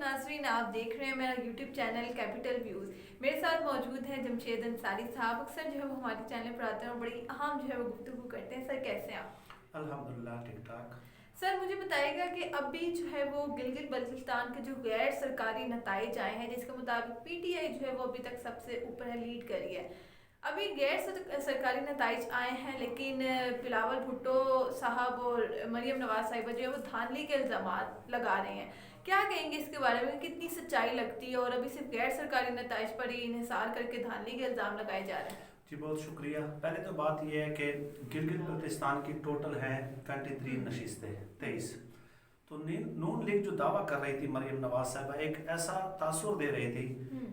नाज़रीन, आप देख रहे हैं मेरा यूट्यूब चैनल कैपिटल व्यूज़। मेरे साथ मौजूद हैं जमशेद अंसारी साहब। अक्सर जो है वो हमारे चैनल पर आते हैं और बड़ी अहम जो है वो गुफ्तगू करते हैं। सर कैसे हैं आप? अल्हम्दुलिल्लाह ठीक ठाक। सर मुझे बताइएगा कि अभी जो है वो गिलगित बल्तिस्तान के जो गैर सरकारी नताइज आए हैं, जिसके मुताबिक पीटीआई जो है वो अभी तक सबसे ऊपर है, लीड करी है। अभी सरकारी नताइज आए हैं, लेकिन बिलावल भुट्टो साहब और मरियम नवाज साहिबा जो है वो धांधली के इल्ज़ाम लगा रहे हैं। क्या कहेंगे इसके बारे में, कितनी सच्चाई लगती है? और अभी सिर्फ गैर सरकारी नताइज पर ही इन्हिसार करके धांधली के इल्ज़ाम लगाए जा रहे हैं। जी बहुत शुक्रिया। पहले तो बात यह है कि गिलगित बल्तिस्तान की टोटल हैं 23 नशिस्तें, 23। तो नून लीग जो दावा कर रही थी मरियम नवाज साहिबा, एक ऐसा तासुर दे रही थी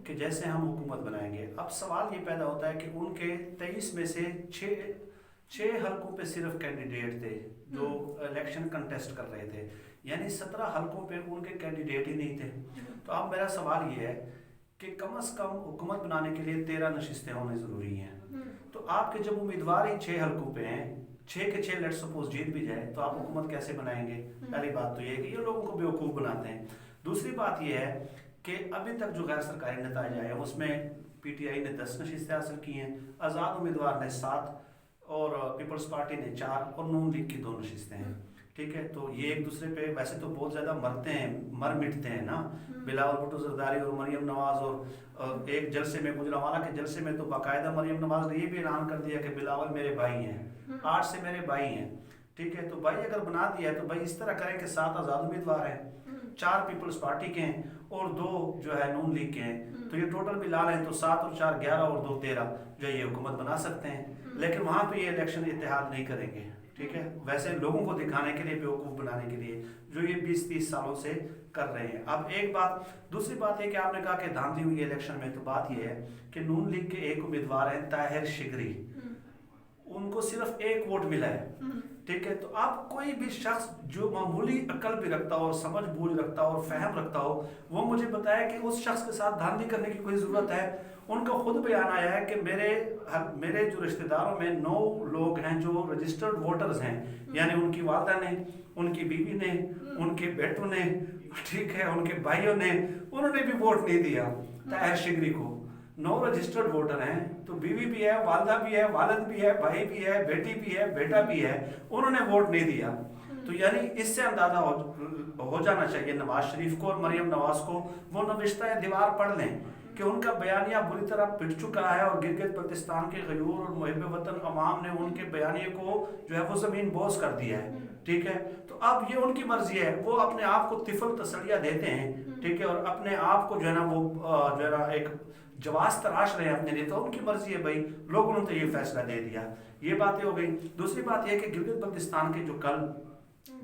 कि जैसे हम हुकूमत बनाएंगे। अब सवाल ये पैदा होता है कि उनके 23 में से छः हलकों पे सिर्फ कैंडिडेट थे जो इलेक्शन कंटेस्ट कर रहे थे, यानी 17 हलकों पे उनके कैंडिडेट ही नहीं थे। तो अब मेरा सवाल ये है कि कम से कम हुकूमत बनाने के लिए 13 नशिस्तें होने ज़रूरी हैं। तो आपके जब उम्मीदवार ही 6 हलकों पे हैं, 6 के 6 लेट सपोज जीत भी जाए, तो आप हुकूमत कैसे बनाएंगे? पहली बात तो ये है कि ये लोगों को बेवकूफ़ बनाते हैं। दूसरी बात ये है कि अभी तक जो गैर सरकारी नताइज आए हैं उसमें पीटीआई ने 10 नशिस्तें हासिल की हैं, आज़ाद उम्मीदवार ने 7 और पीपल्स पार्टी ने 4 और नून लीग की 2 नशिस्तें हैं। ठीक है, तो ये एक दूसरे पे वैसे तो बहुत ज़्यादा मर मिटते हैं ना, बिलावल भुट्टो जरदारी और मरियम नवाज। और एक जलसे में, गुजरांवाला के जलसे में तो बाकायदा मरियम नवाज ने ये भी ऐलान कर दिया कि बिलावल मेरे भाई हैं, 8 से मेरे भाई हैं। ठीक है, तो भाई अगर बना दिया है तो भाई इस तरह करें कि 7 आज़ाद उम्मीदवार हैं, 4 पीपल्स पार्टी के हैं और 2 जो है नून लीग के हैं। तो ये टोटल मिला लें तो 7 और 4 11 और 2 13 जो ये हुकूमत बना सकते हैं। लेकिन वहाँ पे ये इलेक्शन इत्तेहाद नहीं करेंगे। ठीक है, वैसे लोगों को दिखाने के लिए, बेवकूफ़ बनाने के लिए, जो ये 20-30 सालों से कर रहे हैं। अब एक बात, दूसरी बात है कि आपने कहा कि धांधली हुई इलेक्शन में, तो बात ये है कि नून लीग के एक उम्मीदवार हैं ताहिर शिगरी, उनको सिर्फ 1 वोट मिला है। ठीक है, तो आप कोई भी शख्स जो मामूली अकल भी रखता हो और समझ बूझ रखता हो और फहम रखता हो, वो मुझे बताया कि उस शख्स के साथ धांधली करने की कोई ज़रूरत है। उनका खुद बयान आया है कि मेरे जो रिश्तेदारों में 9 लोग हैं जो रजिस्टर्ड वोटर्स हैं, यानी उनकी वालदा ने, उनकी बीवी ने, उनके बेटों ने, ठीक है, उनके भाइयों ने, उन्होंने भी वोट नहीं दिया ताहिर शिगरी को। 9 रजिस्टर्ड वोटर हैं, तो बीवी भी है, वालदा भी है, वालिद भी है, भाई भी है, बेटी भी है, बेटा भी है, उन्होंने वोट नहीं दिया। तो यानी इससे अंदाजा हो जाना चाहिए नवाज शरीफ को और मरियम नवाज को, वो नविश्ता दीवार पढ़ लें कि उनका बयानिया बुरी तरह पिट चुका है और गिलगित बल्तिस्तान के गयूर और मुहिब वतन अवाम ने उनके बयानिए को जो है वो ज़मीन बोझ कर दिया है। ठीक है, तो अब ये उनकी मर्जी है, वो अपने आप को तिफल तसलिया देते हैं। ठीक है, और अपने आप को जो है ना वो जो है ना एक जवाब तराश रहे हैं अपने लिए, तो उनकी मर्जी है भाई, लोगों ने तो ये फैसला दे दिया। ये बातें हो गई। दूसरी बात यह कि गिलगित बल्तिस्तान के जो कल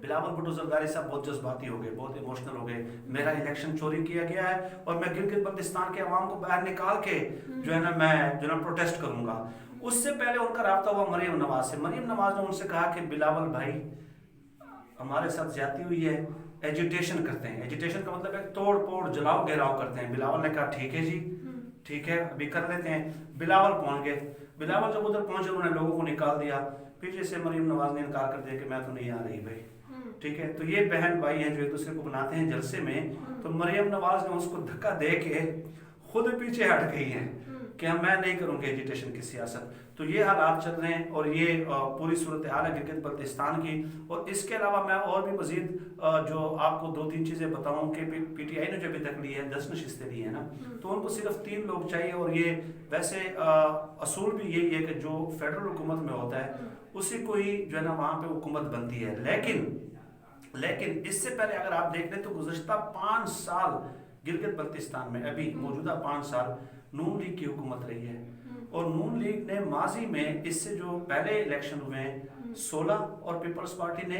बिलावल भुट्टो जरदारी साहब बहुत जज्बाती हो गए, बहुत इमोशनल हो गए, मेरा इलेक्शन चोरी किया गया है और मैं गिलगित बल्तिस्तान के अवाम को बाहर निकाल के जो है ना मैं जो है ना प्रोटेस्ट करूंगा। उससे पहले उनका रब्ता हुआ मरियम नवाज से। मरियम नवाज ने उनसे कहा कि बिलावल भाई हमारे साथ ज्यादती हुई है, एजिटेशन करते हैं। एजिटेशन का मतलब है तोड़ फोड़ जलाओ घेराव करते हैं। बिलावल ने कहा ठीक है जी, ठीक है अभी कर लेते हैं। बिलावल पहुंच गए। बिलावल जब उधर पहुंचे उन्होंने लोगों को निकाल दिया। पीछे से मरियम नवाज ने इनकार कर दिया कि मैं तो नहीं आ रही भाई। ठीक है, तो ये बहन भाई हैं जो एक दूसरे को बनाते हैं जलसे में, तो मरियम नवाज ने उसको धक्का दे के खुद पीछे हट गई हैं कि मैं नहीं करूंगी एजिटेशन की सियासत। तो ये हालात चल रहे हैं और ये पूरी सूरत हाल है गिलगित बल्तिस्तान की। और इसके अलावा मैं और भी मजीद जो आपको 2-3 चीज़ें बताऊं कि पीटीआई ने जो अभी तक ली है 10 नशिस्तें ली है ना, तो उनको सिर्फ 3 लोग चाहिए। और ये वैसे असूल भी यही है कि जो फेडरल हुकूमत में होता है उसी को ही जो है ना वहाँ पे हुकूमत बनती है। लेकिन इससे पहले अगर आप देख लें तो गुज़श्ता 5 साल गिलगित बल्तिस्तान में, अभी मौजूदा 5 साल नून लीग की हुकूमत रही है। और नून लीग ने माजी में इससे जो पहले इलेक्शन हुए हैं 16 और पीपल्स पार्टी ने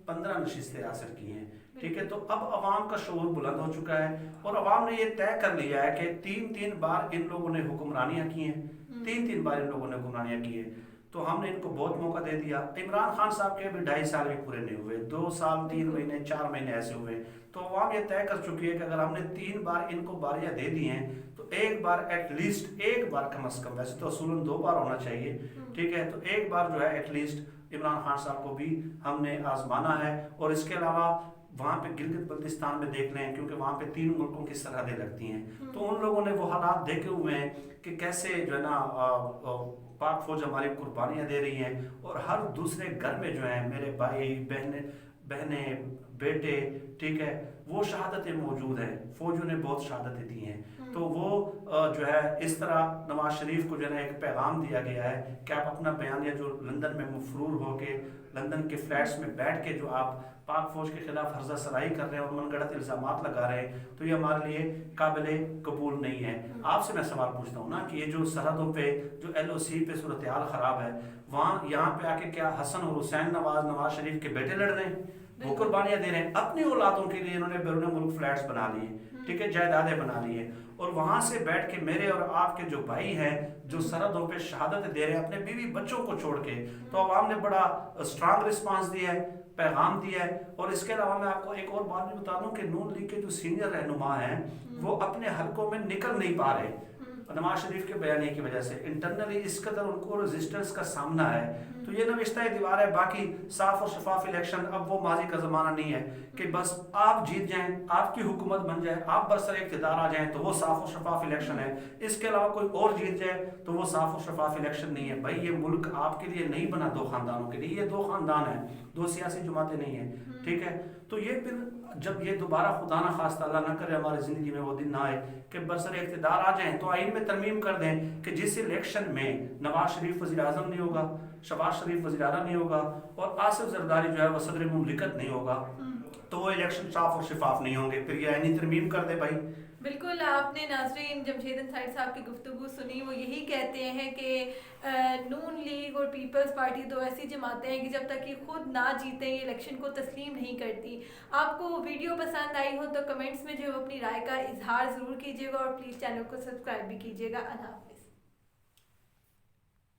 15 नशिस्तें हासिल की हैं। ठीक है, तो अब अवाम का शऊर बुलंद हो चुका है और अवाम ने ये तय कर लिया है कि 3-3 बार इन लोगों ने हुक्मरानियाँ की हैं, 3-3 बार इन लोगों ने हुक्मरानियाँ की हैं, तो हमने इनको बहुत मौका दे दिया। इमरान खान साहब के अभी 2.5 साल भी पूरे नहीं हुए, 2 साल 3 महीने 4 महीने ऐसे हुए। तो अवाम ये तय कर चुकी है कि अगर हमने 3 बार इनको बारियां दे दी हैं तो एक बार एटलीस्ट, एक बार कम अज कम, वैसे तो असूलन 2 बार होना चाहिए। ठीक है, तो एक बार जो है एटलीस्ट इमरान खान साहब को भी हमने आजमाना है। और इसके अलावा वहाँ पे गिलगित बल्तिस्तान में देख लें, क्योंकि वहाँ पे 3 मुल्कों की सरहदें लगती हैं, तो उन लोगों ने वो हालात देखे हुए हैं कि कैसे जो है ना पाक फौज हमारी कुर्बानियाँ दे रही हैं, और हर दूसरे घर में जो है मेरे भाई बहनें बेटे, ठीक है, वो शहादतें मौजूद हैं, फौजों ने बहुत शहादतें दी हैं। तो वो जो है इस तरह नवाज शरीफ को जो है एक पैगाम दिया गया है कि आप अपना बयानिया जो लंदन में मफरूर होके लंदन के फ्लैट्स में बैठ के जो आप पाक फौज के खिलाफ हर्जा सराई कर रहे हैं और मनगढ़ंत इल्ज़ामात लगा रहे हैं, तो ये हमारे लिए काबिल कबूल नहीं है। आपसे मैं सवाल पूछता हूँ ना कि ये जो सरहदों पे जो LOC पे सूरत हाल ख़राब है, वहाँ यहाँ पे आके क्या हसन और हुसैन नवाज शरीफ के बेटे लड़ रहे हैं, वो कुर्बानियाँ दे रहे हैं, अपनी औलादों के लिए इन्होंने बैरून मुल्क फ्लैट्स बना लिए, ठीक है, जायदादें बना ली है, और वहाँ से बैठ के मेरे और आपके जो भाई हैं जो सरहदों पे शहादत दे रहे हैं अपने बीवी बच्चों को छोड़ के, तो अवाम ने बड़ा स्ट्रांग रिस्पांस दिया है, पैगाम दिया है। और इसके अलावा मैं आपको एक और बात भी बता दूं कि नून लीग के जो सीनियर रहनुमा हैं वो अपने हलकों में निकल नहीं पा रहे नवाज शरीफ के बयानी की वजह से, इंटरनली इस कदर उनको रेजिस्टेंस का सामना है। तो ये नविश्ता दीवार है। बाकी साफ और शफाफ इलेक्शन अब वो माजी का ज़माना नहीं है कि बस आप जीत जाएं, आपकी हुकूमत बन जाए, आप बरसर इक़्तिदार आ जाएं तो वो साफ और शफाफ इलेक्शन है। इसके अलावा कोई और जीत जाए तो वो साफ और शफाफ इलेक्शन नहीं है। भाई ये मुल्क आपके लिए नहीं बना 2 ख़ानदानों के लिए, ये 2 ख़ानदान हैं, 2 सियासी जमातें नहीं हैं, ठीक है। तो ये फिर जब ये दोबारा खुदा ना खास्ता अल्लाह ना करे हमारी ज़िंदगी में वो दिन ना आए कि बरसर इक़्तिदार आ जाएं तो आइन में तरमीम कर दें कि जिस इलेक्शन में नवाज शरीफ वज़ीर आज़म नहीं होगा, शहबाज शरीफ वज़ीर आला नहीं होगा और आसिफ ज़रदारी जो है वो सदर मुमलिकत नहीं होगा, तो वो इलेक्शन साफ और शफाफ नहीं होंगे। फिर ये आइनी तरमीम कर दे भाई। बिल्कुल, आपने नाज़रीन जमशेद अंसारी साहब की गुफ्तगू सुनी। वो यही कहते हैं कि नून लीग और पीपल्स पार्टी 2 ऐसी जमातें हैं कि जब तक ये खुद ना जीतें ये इलेक्शन को तस्लीम नहीं करती। आपको वीडियो पसंद आई हो तो कमेंट्स में जो अपनी राय का इजहार ज़रूर कीजिएगा और प्लीज़ चैनल को सब्सक्राइब भी कीजिएगा। अल्लाह हाफ़िज़।